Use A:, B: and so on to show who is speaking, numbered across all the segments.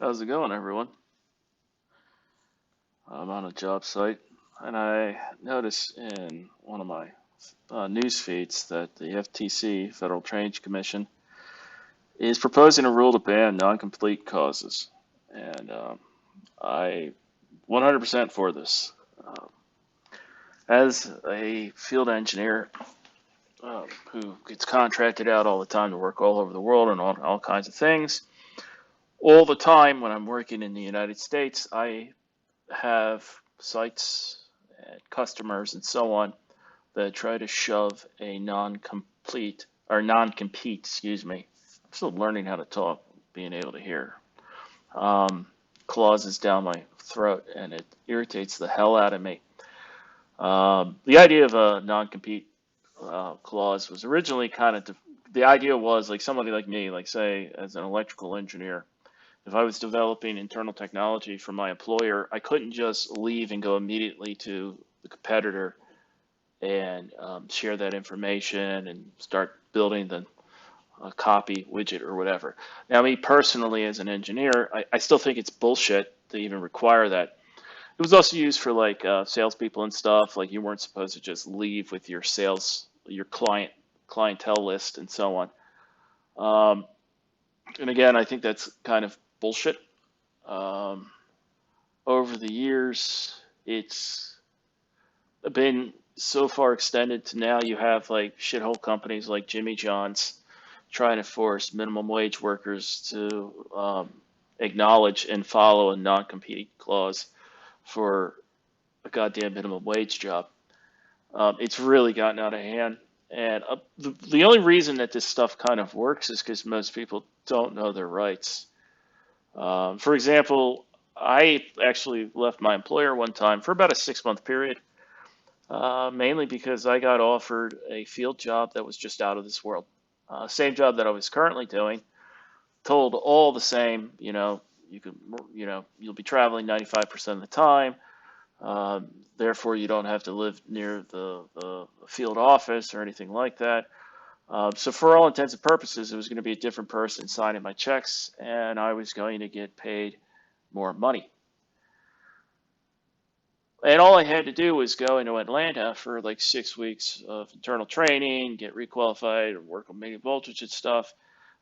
A: How's it going, everyone? I'm on a job site, and I notice in one of my news feeds that the FTC, Federal Trade Commission, is proposing a rule to ban non-complete clauses, and I 100% for this. Uh, as a field engineer who gets contracted out all the time to work all over the world and on all kinds of things, all the time when I'm working in the United States, I have sites and customers and so on that try to shove a non-complete or non-compete, excuse me. I'm still learning how to talk, being able to hear. Um, Clauses down my throat, and it irritates the hell out of me. The idea of a non-compete clause was originally kind of the idea was like somebody like me, like say as an electrical engineer, if I was developing internal technology for my employer, I couldn't just leave and go immediately to the competitor and share that information and start building the copy widget or whatever. Now, me personally, as an engineer, I still think it's bullshit to even require that. It was also used for like salespeople and stuff. Like you weren't supposed to just leave with your your clientele list and so on. Um, and again, I think that's kind of bullshit. Um, Over the years, it's been so far extended to now you have like shithole companies like Jimmy John's trying to force minimum wage workers to acknowledge and follow a non-compete clause for a goddamn minimum wage job. It's really gotten out of hand. And the only reason that this stuff kind of works is because most people don't know their rights. For example, I actually left my employer one time for about a 6 month period, mainly because I got offered a field job that was just out of this world. Same job that I was currently doing, told all the same, you can, you'll be traveling 95% of the time. Therefore, you don't have to live near the field office or anything like that. So for all intents and purposes, it was going to be a different person signing my checks, and I was going to get paid more money. And all I had to do was go into Atlanta for like 6 weeks of internal training, get requalified, work on medium voltage and stuff,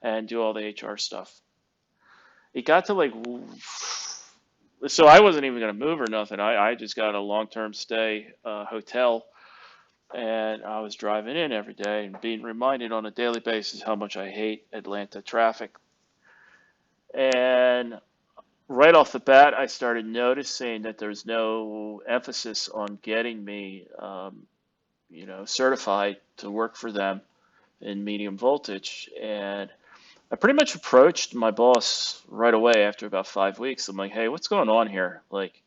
A: and do all the HR stuff. It got to like, so I wasn't even going to move or nothing. I just got a long-term stay hotel, and I was driving in every day and being reminded on a daily basis how much I hate Atlanta traffic. And right off the bat, I started noticing that there's no emphasis on getting me, certified to work for them in medium voltage. And I pretty much approached my boss right away after about 5 weeks. I'm like, hey, what's going on here? Like,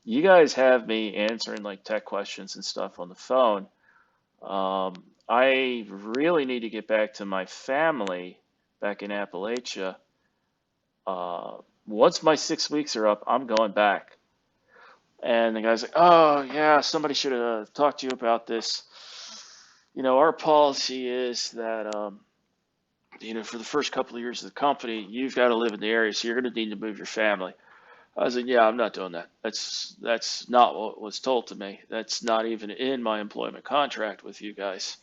A: you guys have me answering like tech questions and stuff on the phone. I really need to get back to my family back in Appalachia. Uh, Once my 6 weeks are up, I'm going back. And the guy's like, oh, yeah, somebody should have talked to you about this. Our policy is that, for the first couple of years of the company, you've got to live in the area, so you're going to need to move your family. I was like, yeah, I'm not doing that. That's not what was told to me. That's not even in my employment contract with you guys.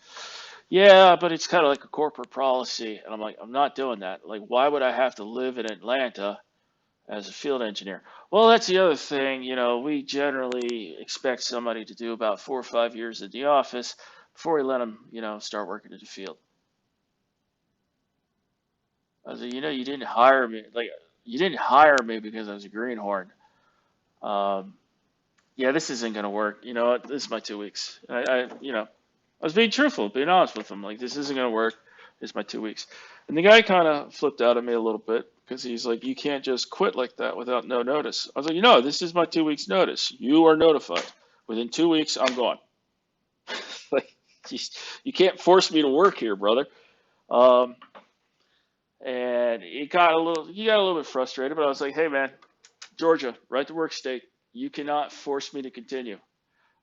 A: Yeah, but it's kind of like a corporate policy. And I'm like, I'm not doing that. Like, why would I have to live in Atlanta as a field engineer? Well, that's the other thing. We generally expect somebody to do about 4 or 5 years in the office before we let them, start working in the field. I was like, you didn't hire me. Like, you didn't hire me because I was a greenhorn. Um, yeah, this isn't gonna work. You know what? This is my 2 weeks. I was being truthful, being honest with him. Like, this isn't gonna work. This is my 2 weeks. And the guy kind of flipped out at me a little bit because he's like, you can't just quit like that without no notice. I was like, this is my 2 weeks notice. You are notified. Within 2 weeks, I'm gone. Like, you can't force me to work here, brother. Um, and he got a little bit frustrated, but I was like, hey man, Georgia, right to work state. You cannot force me to continue.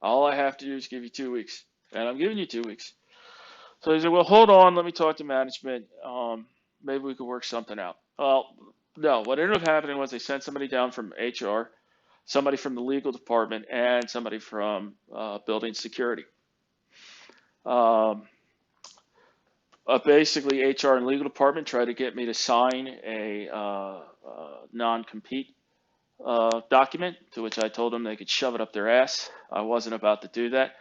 A: All I have to do is give you 2 weeks, and I'm giving you 2 weeks. So he said, well, hold on, let me talk to management. Maybe we could work something out. Well, No, what ended up happening was they sent somebody down from HR, somebody from the legal department, and somebody from building security. Um, Basically, HR and legal department tried to get me to sign a non-compete document, to which I told them they could shove it up their ass. I wasn't about to do that.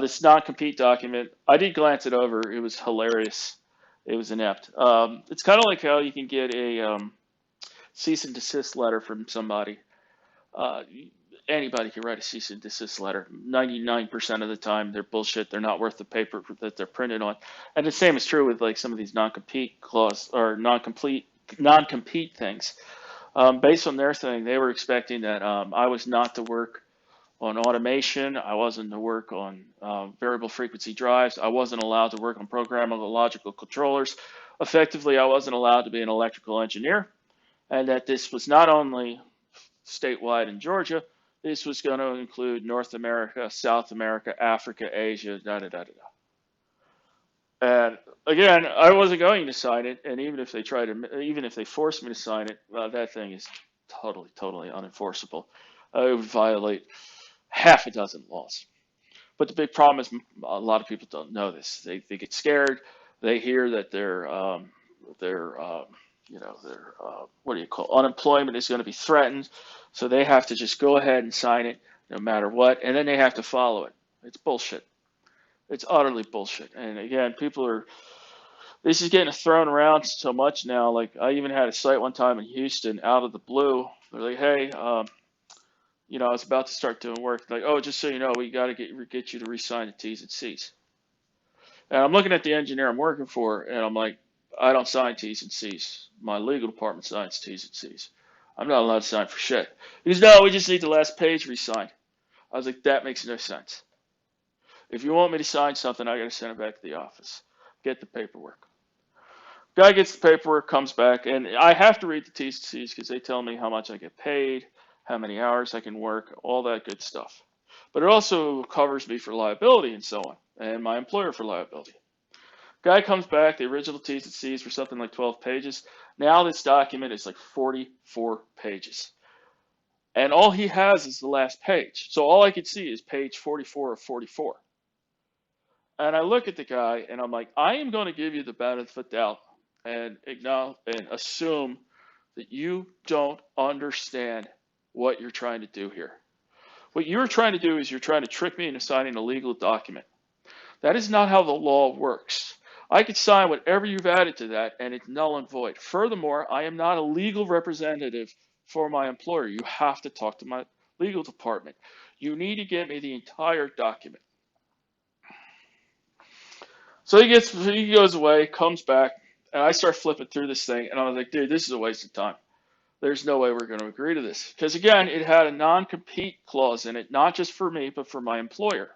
A: This non-compete document, I did glance it over. It was hilarious. It was inept. It's kind of like how you can get a cease and desist letter from somebody. Uh, Anybody can write a cease and desist letter. 99% of the time, they're bullshit. They're not worth the paper that they're printed on. And the same is true with like some of these non-compete clause or non-compete things. Based on their thing, they were expecting that I was not to work on automation. I wasn't to work on variable frequency drives. I wasn't allowed to work on programmable logical controllers. Effectively, I wasn't allowed to be an electrical engineer, and that this was not only statewide in Georgia, this was going to include North America, South America, Africa, Asia, da da da da. And again, I wasn't going to sign it, and even if they forced me to sign it, that thing is totally, totally unenforceable. It would violate half a dozen laws. But the big problem is a lot of people don't know this. They get scared. They hear that their what do you call unemployment is going to be threatened, so they have to just go ahead and sign it no matter what, and then they have to follow it. It's bullshit. It's utterly bullshit. And again, this is getting thrown around so much now. Like I even had a site one time in Houston out of the blue. They're like, hey, I was about to start doing work. Like, oh, just so you know, we got to get you to re-sign the T's and C's. And I'm looking at the engineer I'm working for, and I'm like, I don't sign T's and C's. My legal department signs T's and C's. I'm not allowed to sign for shit. He goes, no, we just need the last page re-signed. I was like, that makes no sense. If you want me to sign something, I got to send it back to the office. Get the paperwork. Guy gets the paperwork, comes back, and I have to read the T's and C's because they tell me how much I get paid, how many hours I can work, all that good stuff. But it also covers me for liability and so on, and my employer for liability. Guy comes back, the original T's and C's were something like 12 pages. Now this document is like 44 pages. And all he has is the last page. So all I could see is page 44 of 44. And I look at the guy and I'm like, I am going to give you the benefit of the doubt and acknowledge and assume that you don't understand what you're trying to do here. What you're trying to do is you're trying to trick me into signing a legal document. That is not how the law works. I could sign whatever you've added to that and it's null and void. Furthermore, I am not a legal representative for my employer. You have to talk to my legal department. You need to get me the entire document. So he goes away, comes back, and I start flipping through this thing, and I was like, dude, this is a waste of time. There's no way we're going to agree to this. Because again, it had a non-compete clause in it, not just for me, but for my employer,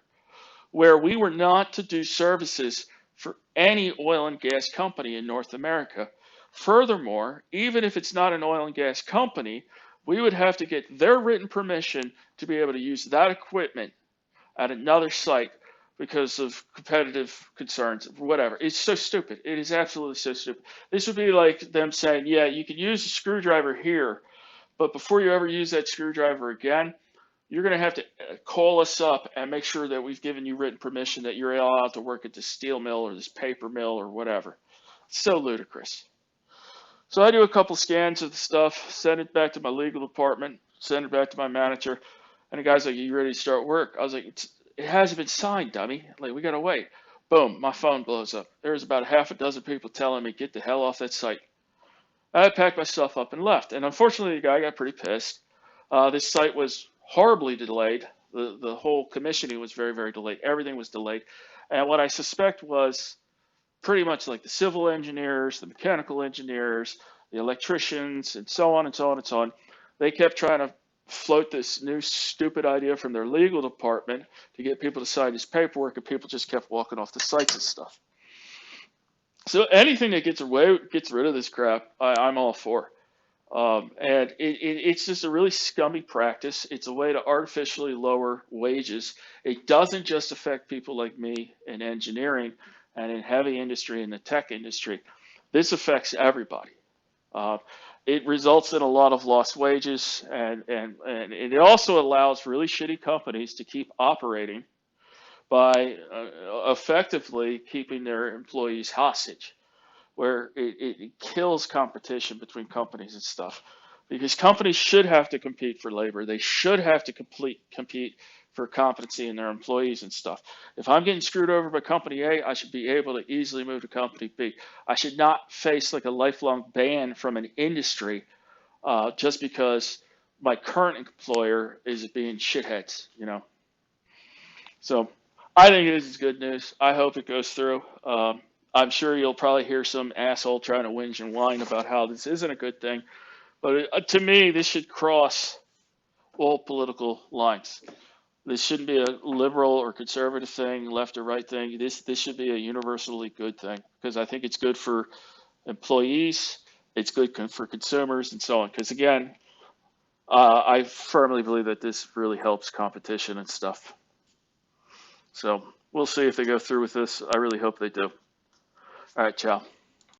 A: where we were not to do services for any oil and gas company in North America. Furthermore, even if it's not an oil and gas company, we would have to get their written permission to be able to use that equipment at another site because of competitive concerns, whatever. It's so stupid. It is absolutely so stupid. This would be like them saying, yeah, you can use a screwdriver here, but before you ever use that screwdriver again, you're going to have to call us up and make sure that we've given you written permission that you're allowed to work at this steel mill or this paper mill or whatever. It's so ludicrous. So I do a couple scans of the stuff, send it back to my legal department, send it back to my manager, and the guy's like, are you ready to start work? I was like, it hasn't been signed, dummy. Like, we got to wait. Boom, my phone blows up. There's about a half a dozen people telling me, get the hell off that site. I packed myself up and left. And unfortunately, the guy got pretty pissed. This site was horribly delayed. The whole commissioning was very, very delayed. Everything was delayed. And what I suspect was pretty much like the civil engineers, the mechanical engineers, the electricians, and so on and so on and so on. They kept trying to float this new stupid idea from their legal department to get people to sign this paperwork, and people just kept walking off the sites and stuff. So anything that gets rid of this crap, I'm all for. And it's just a really scummy practice. It's a way to artificially lower wages. It doesn't just affect people like me in engineering and in heavy industry and the tech industry. This affects everybody. it results in a lot of lost wages, and it also allows really shitty companies to keep operating by effectively keeping their employees hostage, where it kills competition between companies and stuff. Because companies should have to compete for labor. They should have to compete for competency in their employees and stuff. If I'm getting screwed over by company A, I should be able to easily move to company B. I should not face like a lifelong ban from an industry just because my current employer is being shitheads, you know. So I think this is good news. I hope it goes through. I'm sure you'll probably hear some asshole trying to whinge and whine about how this isn't a good thing. But to me, this should cross all political lines. This shouldn't be a liberal or conservative thing, left or right thing. This should be a universally good thing because I think it's good for employees, it's good for consumers, and so on. Because again, I firmly believe that this really helps competition and stuff. So we'll see if they go through with this. I really hope they do. All right, ciao.